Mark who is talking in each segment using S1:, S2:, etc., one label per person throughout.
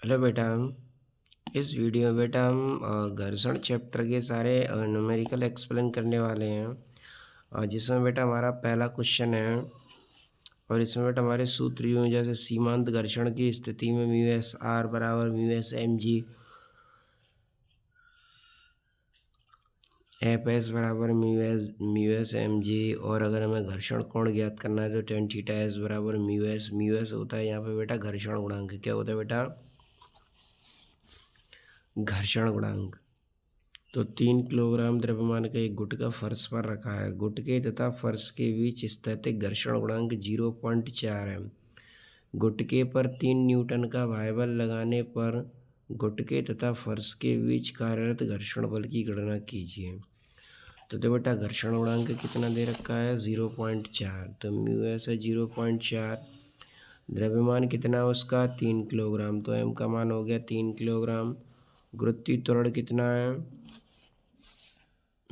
S1: Hello बेटा। इस video में बेटा हम घर्षण चैप्टर के सारे न्यूमेरिकल एक्सप्लेन करने वाले हैं। और जिसमें बेटा हमारा पहला क्वेश्चन है और इसमें बेटा हमारे सूत्र यूँ हैं, जैसे सीमांत घर्षण की स्थिति में म्यू एस आर बराबर mu S M G, F S बराबर म्यू एस एम जी। और अगर हमें घर्षण कोण ज्ञात करना है तो टेन थीटा एस बराबर म्यू एस होता है यहाँ पे बेटा घर्षण गुणांक। क्या होता है बेटा? घर्षण गुणांक। तो 3 किलोग्राम द्रव्यमान का एक गुटका फर्श पर रखा है। गुटके तथा फर्श के बीच स्थैतिक घर्षण गुणांक 0.4 है। गुटके पर 3 न्यूटन का भार लगाने पर गुटके तथा फर्श के बीच कार्यरत घर्षण बल की गणना कीजिए। तो बेटा घर्षण गुणांक कितना दे रखा है? 0.4। तो म्यू एस है 0.4। द्रव्यमान कितना है उसका? 3 किलोग्राम। तो एम का मान हो गया 3 किलोग्राम। गुरुत्वीय त्वरण कितना है?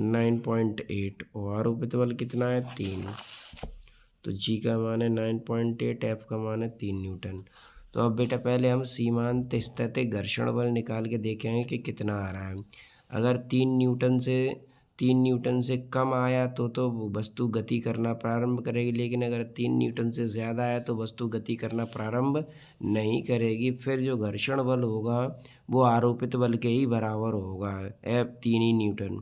S1: 9.8। और आरोपित बल कितना है? 3। तो जी का मान है 9.8, एफ का मान है 3 न्यूटन। तो अब बेटा पहले हम सीमांत स्थैतिक घर्षण बल निकाल के देखेंगे कि कितना आ रहा है। अगर 3 न्यूटन से कम आया तो वस्तु गति करना प्रारंभ करेगी, लेकिन अगर 3 न्यूटन से ज़्यादा आया तो वस्तु गति करना प्रारंभ नहीं करेगी। फिर जो घर्षण बल होगा वो आरोपित बल के ही बराबर होगा, एफ 3 ही न्यूटन।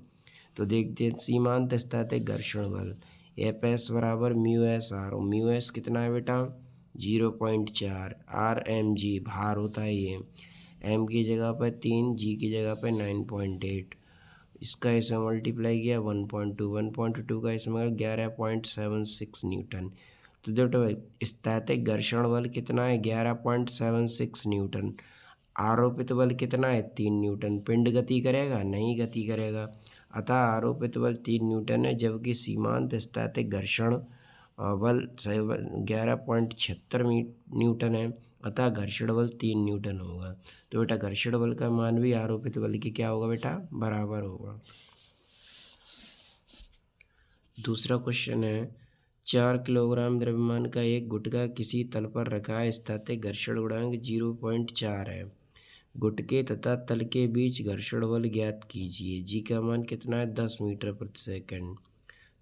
S1: तो देखते हैं सीमांत स्थैतिक घर्षण बल एफ एस बराबर म्यू एस आर। और म्यू एस कितना है बेटा? 0.4। आर एम जी भार होता है ये। एम की जगह पर 3, जी की जगह पर 9.8। इसका इसमें मल्टीप्लाई किया 1.2, 1.2 का इसमें 11.76 न्यूटन। तो देखो स्थैतिक घर्षण बल कितना है? 11.76 न्यूटन। आरोपित बल कितना है? 3 न्यूटन। पिंड गति करेगा? नहीं गति करेगा। अतः आरोपित बल 3 न्यूटन है, जबकि सीमांत स्थैतिक घर्षण बल 11.76 न्यूटन है। अतः घर्षण बल 3 न्यूटन होगा। तो बेटा घर्षण बल का मान भी आरोपित बल की क्या होगा बेटा? बराबर होगा। दूसरा क्वेश्चन है 4 किलोग्राम द्रव्यमान का एक गुटका किसी तल पर रखा है। स्थैतिक घर्षण गुणांक 0.4 है। गुटके तथा तल के बीच घर्षण बल ज्ञात कीजिए। जी का मान कितना है? 10 मीटर प्रति सेकंड।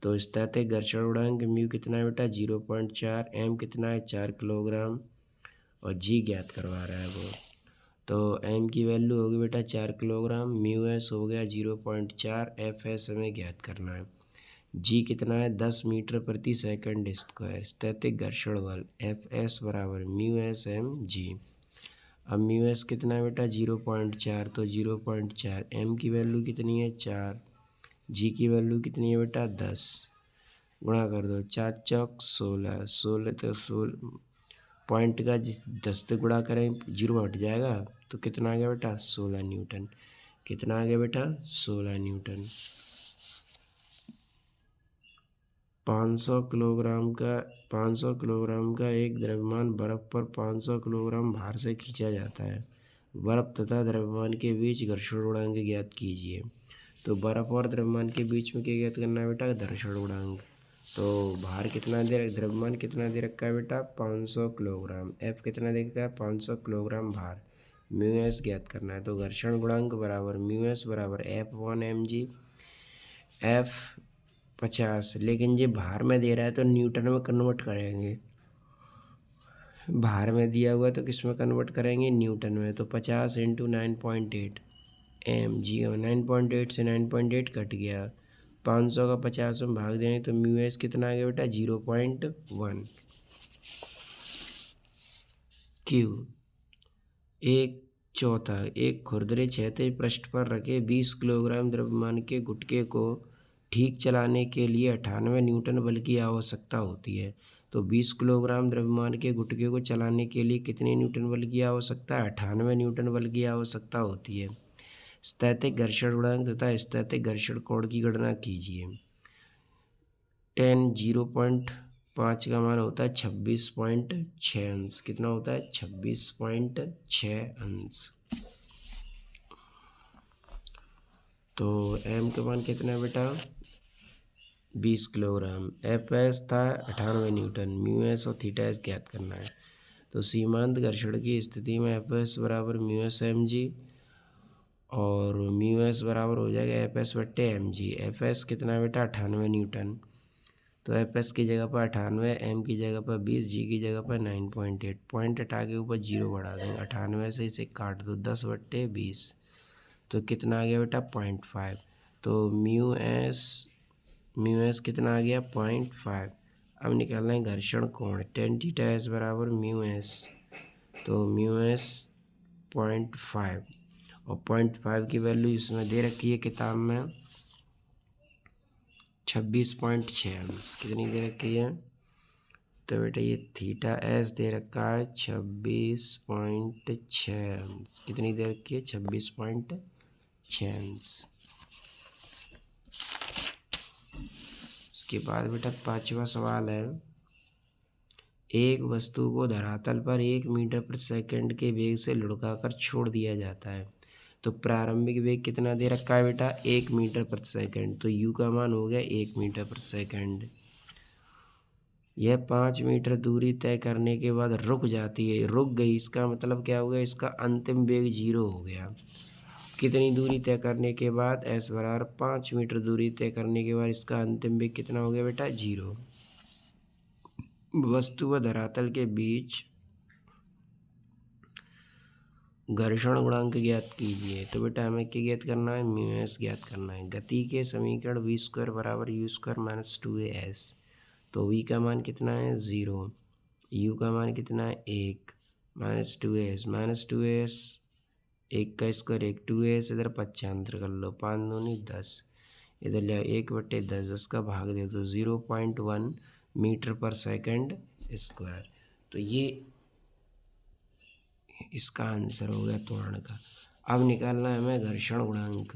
S1: तो स्थैतिक घर्षण गुणांक म्यू कितना है बेटा? 0.4। एम कितना है? 4 किलोग्राम। और जी ज्ञात करवा रहा है वो। तो एम की वैल्यू होगी बेटा 4 किलोग्राम, म्यू एस हो गया 0.4, एफ एस हमें ज्ञात करना है। जी कितना है? 10 मीटर प्रति सेकंड स्क्वायर। स्थैतिक घर्षण बल एफ एस बराबर म्यू एस एम जी। अब म्यू एस कितना है बेटा? 0.4। तो 0.4। एम की वैल्यू कितनी है? 4। जी की वैल्यू कितनी है बेटा? 10। गुणा कर दो, 4 चौक 16, 16 तो 16 पॉइंट का 10 से गुणा करें 0 हट जाएगा। तो कितना आ गया बेटा? 16 न्यूटन। कितना आ गया बेटा? 16 न्यूटन। 500 किलोग्राम का एक द्रव्यमान बर्फ पर 500 किलोग्राम भार से खींचा जाता है। बर्फ तथा द्रव्यमान के बीच घर्षण गुणांक ज्ञात कीजिए। तो बर्फ और द्रव्यमान के बीच में क्या ज्ञात करना है बेटा? घर्षण गुणांक। तो भार कितना दे रखा, द्रव्यमान कितना दे रखा है बेटा? 500 किलोग्राम। एफ कितना दे रखा है? 500 किलोग्राम भार। म्यू एस ज्ञात करना है। तो घर्षण गुणांक बराबर म्यू एस बराबर F1 mg। एफ 50, लेकिन ये भार में दे रहा है तो न्यूटन में कन्वर्ट करेंगे। भार में दिया हुआ तो किस में कन्वर्ट करेंगे? न्यूटन में। तो 50 × 9.8 एम जी। 9.8 से 9.8 कट गया। 500 का 50 में भाग देंगे तो म्यू एस कितना आ गया बेटा? 0.1। क्यू एक चौथा एक खुरदरे क्षैतिज पृष्ठ पर रखे 20 किलोग्राम द्रव्यमान के गुटके को ठीक चलाने के लिए 98 न्यूटन बल की आवश्यकता होती है। तो 20 किलोग्राम द्रव्यमान के गुटके को चलाने के लिए कितने न्यूटन बल की आवश्यकता है? 98 न्यूटन बल की आवश्यकता होती है। स्थैतिक घर्षण गुणांक तथा स्थैतिक घर्षण कोण की गणना कीजिए। 0.5 का मान होता है 26.6 अंश। कितना होता है? 26.6 अंश। तो एम का मान कितना है बेटा? 20 किलोग्राम। एफ एस था 98 न्यूटन। म्यू एस और थीटा एस ज्ञात करना है। तो सीमांत घर्षण की स्थिति में एफ एस बराबर म्यू एस एम जी और म्यू एस बराबर हो जाएगा एफ एस बट्टे एम जी। एफ एस कितना बेटा 98 न्यूटन, तो एफ एस की जगह पर 98, एम की जगह पर 20, जी की जगह पर 9.8। पॉइंट हटा के ऊपर 0 बढ़ा देंगे, 98 से इसे काट दो 10/20, तो कितना आ गया बेटा 0.5। तो म्यू एस कितना आ गया 0.5। अब निकालना है घर्षण कोण, tan थीटा एस बराबर म्यू एस, तो म्यू एस 0.5 और 0.5 की वैल्यू इसमें दे रखी है किताब में 26.6 कितनी दे रखी है, तो बेटा ये थीटा एस दे रखा है 26.6, कितनी दे रखी है 26.6। उसके बाद बेटा 5वां सवाल है, एक वस्तु को धरातल पर 1 मीटर प्रति सेकंड के वेग से लुढ़काकर छोड़ दिया जाता है, तो प्रारंभिक वेग कितना दे रखा है बेटा 1 मीटर प्रति सेकंड, तो u का मान हो गया 1 मीटर प्रति सेकंड। यह 5 मीटर दूरी तय करने के बाद रुक जाती है, रुक गई, इसका मतलब क्या हो गया, इसका अंतिम वेग 0 हो गया। कितनी दूरी तय करने के बाद, s बराबर 5 मीटर दूरी तय करने के बाद इसका अंतिम वेग कितना हो गया बेटा 0। वस्तु व धरातल के बीच घर्षण गुणांक ज्ञात कीजिए, तो बेटा हमें क्या ज्ञात करना है, म्यू एस ज्ञात करना है। गति के समीकरण v स्क्वायर बराबर u स्क्वायर माइनस 2as, तो v का मान कितना है 0, u का मान कितना है 1, माइनस 2as 1 का स्क्वायर 1, 2as इधर 55 कर लो, 5 दूनी 10, इधर ले 1/10, 10 का भाग दे दो 0.1 मीटर पर सेकंड स्क्वायर, तो ये इसका आंसर हो गया त्वरण का। अब निकालना है हमें घर्षण गुणांक,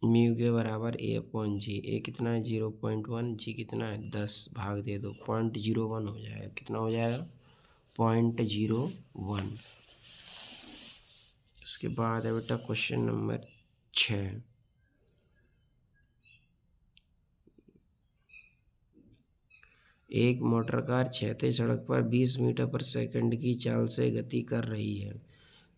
S1: म्यू के बराबर a/g, a कितना है 0.1, जी कितना है 10, भाग दे दो 0.01 हो जाएगा, कितना हो जाएगा 0.01। इसके बाद है बेटा क्वेश्चन नंबर 6, एक मोटर कार क्षैतिज सड़क पर 20 मीटर प्रति सेकंड की चाल से गति कर रही है,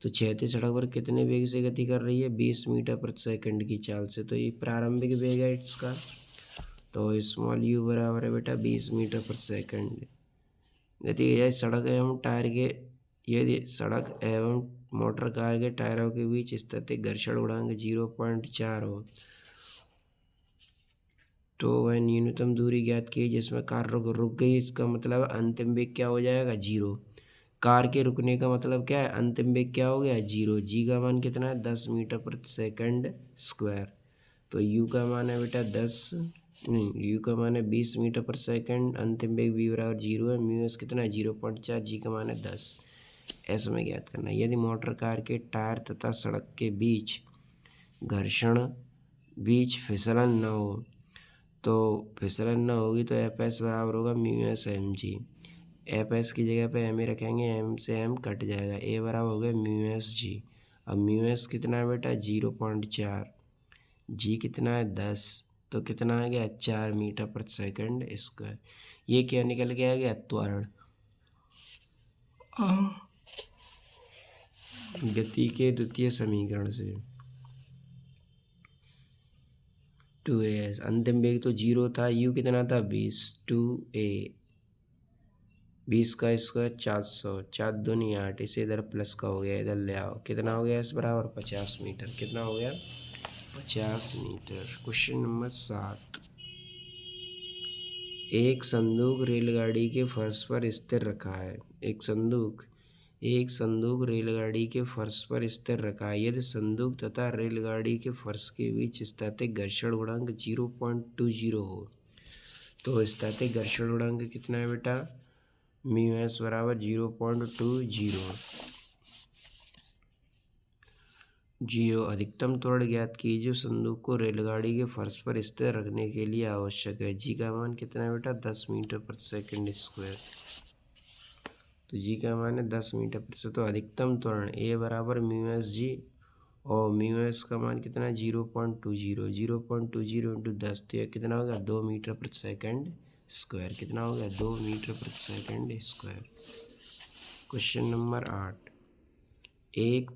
S1: तो क्षैतिज सड़क पर कितने वेग से गति कर रही है 20 मीटर प्रति सेकंड की चाल से, तो ये प्रारंभिक वेग है इसका, तो स्मॉल u बराबर है बेटा 20 मीटर प्रति सेकंड। गति यदि सड़क एवं टायर के यदि सड़क एवं मोटर कार के टायरों के बीच स्थित घर्षण गुणांक 0.4 हो, तो वह न्यूनतम दूरी ज्ञात की जिसमें कार रुक गई, इसका मतलब अंतिम वेग क्या हो जाएगा 0। कार के रुकने का मतलब क्या है, अंतिम वेग क्या हो गया 0। जी का मान कितना है 10 मीटर प्रति सेकंड स्क्वायर, तो यू का मान है बेटा 20 मीटर प्रति सेकंड, अंतिम वेग v बराबर 0 है, म्यू एस कितना है 0.4, जी का मान है 10। ऐसे में ज्ञात करना है, यदि मोटर कार के टायर तथा सड़क के बीच फिसलन न हो, तो फिसलन न होगी तो एफ एस बराबर होगा mu S M G. F S की जगह पे एम ही रखेंगे, एम से एम कट जाएगा, ए बराबर हो गया म्यू एस जी। अब म्यू एस कितना है बेटा 0.4, जी कितना है 10, तो कितना आ गया 4 मीटर प्रति सेकंड स्क्वायर। ये क्या निकल के आ गया त्वरण। गति के द्वितीय समीकरण से 2as, अंतिम वेग तो 0 था, u कितना था 20, 2a 20 का स्क्वायर 400, 4 दूनी 8, इसे इधर प्लस का हो गया, इधर ले आओ, कितना हो गया इस बराबर 50 मीटर, कितना हो गया 50 मीटर। क्वेश्चन नंबर 7, एक संदूक रेलगाड़ी के फर्श पर स्थिर रखा है, एक संदूक रेलगाड़ी के फर्श पर स्थिर रखा है, यदि संदूक तथा रेलगाड़ी के फर्श के बीच स्थैतिक घर्षण गुणांक 0.20 हो, तो स्थैतिक घर्षण गुणांक कितना है बेटा म्यू एस बराबर 0.20। अधिकतम त्वरण ज्ञात कीजिए संदूक को रेलगाड़ी के फर्श पर स्थिर रखने के लिए आवश्यक है, जी का मान कितना है बेटा 10 मीटर प्रति सेकंड स्क्वायर, तो जी का मान है 10 मीटर प्रति सेकंड। तो अधिकतम त्वरण ए बराबर म्यू एस जी और म्यू एस का मान कितना है 0.20 इंटू 10, तो यह कितना होगा 2 मीटर प्रति सेकंड स्क्वायर। कितना हो गया 2 मीटर प्रति सेकंड स्क्वायर। क्वेश्चन नंबर 8, एक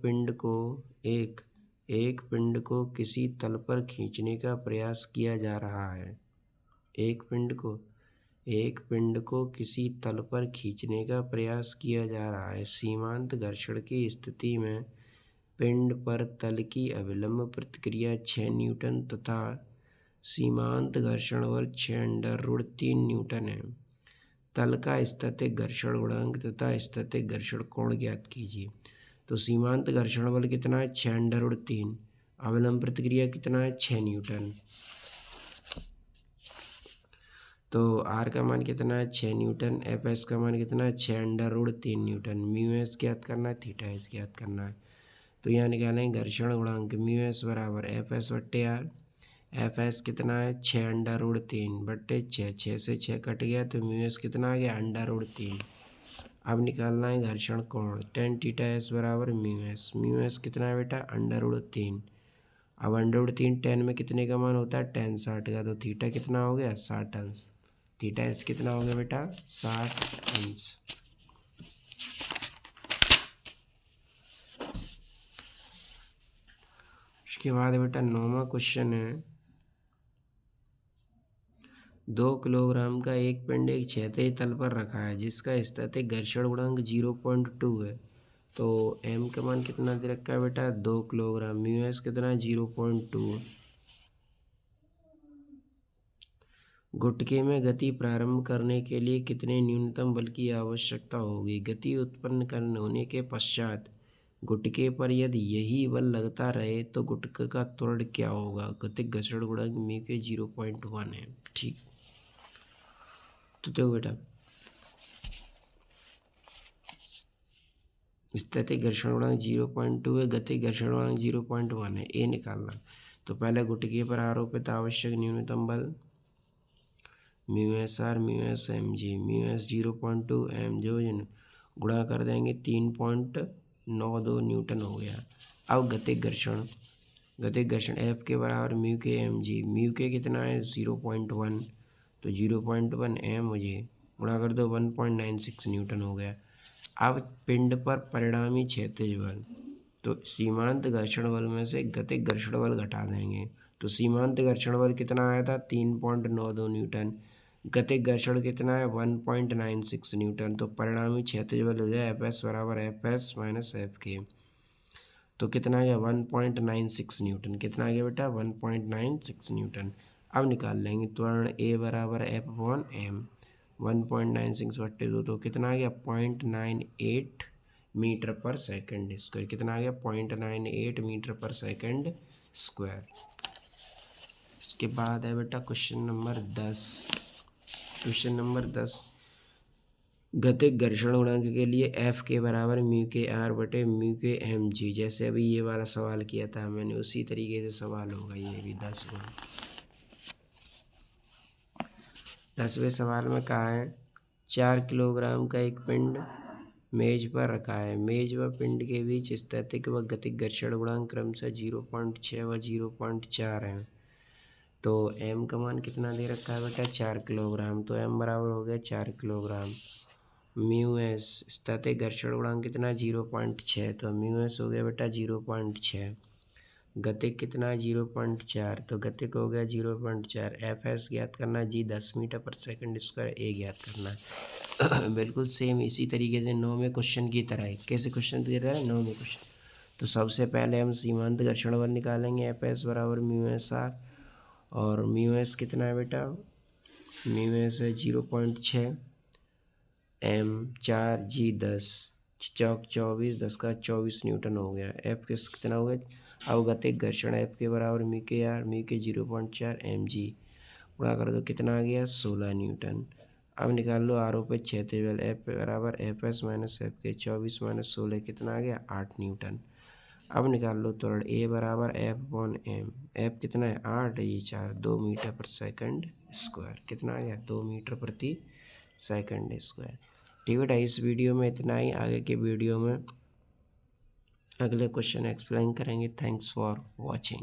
S1: पिंड को किसी तल पर खींचने का प्रयास किया जा रहा है। एक पिंड को किसी तल पर खींचने का प्रयास किया जा रहा है। सीमांत घर्षण की स्थिति में पिंड पर तल की अभिलंब प्रतिक्रिया 6 न्यूटन तथा सीमांत घर्षण बल 6√3 न्यूटन है। तल का स्थैतिक घर्षण गुणांक तथा स्थैतिक घर्षण कोण ज्ञात कीजिए। तो सीमांत घर्षण बल कितना है 6√3, अभिलंब प्रतिक्रिया कितना है 6 न्यूटन। तो आर का मान कितना है 6 न्यूटन, एफ एस का मान कितना है 6√3 न्यूटन। म्यू एस ज्ञात करना है, थीटा एस ज्ञात करना है। तो यहाँ निकालेंगे घर्षण गुणांक म्यू एस बराबर एफ एस बट्टे आर। एफ एस कितना है 6√3 बट्टे 6 से 6 कट गया तो म्यू एस कितना आ गया √3। अब निकालना है घर्षण कोण, tan थीटा एस बराबर म्यू एस कितना है बेटा √3। अब √3 tan में कितने का मान होता है tan 60 का, तो थीटा कितना हो गया 60 अंश। थीटा एस कितना हो गया बेटा 60 अंश। उसके बाद बेटा 9वां क्वेश्चन है, 2 किलोग्राम का एक पिंड एक क्षैतिज तल पर रखा है जिसका स्थैतिक घर्षण गुणांक 0.2 है। तो m का मान कितना दे रखा है बेटा 2 किलोग्राम, म्यू एस कितना 0.2। गुटके में गति प्रारंभ करने के लिए कितने न्यूनतम बल की आवश्यकता होगी। गति उत्पन्न करने होने के पश्चात गुटके पर यदि यही बल लगता रहे तो गुटके का त्वरण क्या होगा। गतिक घर्षण गुणांक म्यू के 0.1 है। ठीक, तो देखो बेटा स्थैतिक घर्षण गुणांक 0.2 है, गतिक घर्षण गुणांक 0.1 है, ए निकालना। तो पहले गुटके पर आरोपित आवश्यक न्यूनतम बल mu S R mu S M G, mu S 0.2 M जो गुणा कर देंगे 3.92 न्यूटन हो गया। अब गतिक घर्षण एफ के बराबर म्यू के एम जी, म्यू के कितना है 0.1, तो 0.1 एम मुझे गुणा कर दो 1.96 न्यूटन हो गया। अब पिंड पर परिणामी क्षैतिज बल, तो सीमांत घर्षण बल में से गतिक घर्षण बल घटा देंगे। तो सीमांत घर्षण बल कितना आया था 3.92 न्यूटन, गतिक घर्षण कितना है 1.96 न्यूटन। तो परिणामी क्षैतिज बल हो जाए एफ एस बराबर एफ एस माइनस एफ के। तो कितना आ गया 1.96 न्यूटन। कितना आ गया बेटा 1.96 न्यूटन। अब निकाल लेंगे त्वरण ए बराबर एफ अपॉन एम, 1.96 बट्टे 2, तो कितना आ गया 0.98 मीटर पर सेकंड स्क्वायर। कितना आ गया 0.98 मीटर पर सेकंड स्क्वायर। इसके बाद है बेटा क्वेश्चन नंबर 10। क्वेश्चन नंबर 10, गतिक घर्षण गुणांक के लिए एफ के बराबर म्यू के आर बटे म्यू के एम जी। जैसे अभी ये वाला सवाल किया था मैंने उसी तरीके से सवाल होगा ये भी 10वें सवाल में कहा है 4 किलोग्राम का एक पिंड मेज पर रखा है। मेज व पिंड के बीच स्थैतिक व गतिक घर्षण गुणांक क्रमशः 0.6 व 0.4 है। तो m का मान कितना दे रखा है बेटा 4 किलोग्राम, तो m बराबर हो गया 4 किलोग्राम। म्यू एस स्थैतिक घर्षण गुणांक कितना 0.6, तो म्यू एस हो गया बेटा 0.6। गतिक कितना 0.4, तो गतिक हो गया 0.4। एफ एस ज्ञात करना जी 10 मीटर पर सेकंड स्क्वायर, ए ज्ञात करना है। बिल्कुल सेम इसी तरीके से 9वें क्वेश्चन की तरह है। कैसे क्वेश्चन की तरह है 9वें क्वेश्चन। तो सबसे पहले हम सीमांत घर्षण बल निकालेंगे, एफ एस बराबर म्यू एस आर, और म्यू एस कितना है बेटा म्यू एस है 0.6, एम 4 जी 10 चौक 24 10 का 24 न्यूटन हो गया। एफ कितना हो गया अवगतिक घर्षण एफ के बराबर म्यू के आर, म्यू के 0.4 एम जी गुणा कर दो कितना आ गया 16 न्यूटन। अब निकाल लो आरोपित क्षैतिज बल एफ बराबर एफ एस माइनस एफ के, 24 माइनस 16 कितना आ गया 8 न्यूटन। अब निकाल लो त्वरण ए बराबर एफ अपॉन एम, एफ कितना है 8 ये 4, 2 मीटर पर सेकंड स्क्वायर। कितना आ गया 2 मीटर प्रति सेकंड स्क्वायर। ठीक बेटा, इस वीडियो में इतना ही। आगे के वीडियो में अगले क्वेश्चन एक्सप्लेन करेंगे। Thanks for watching.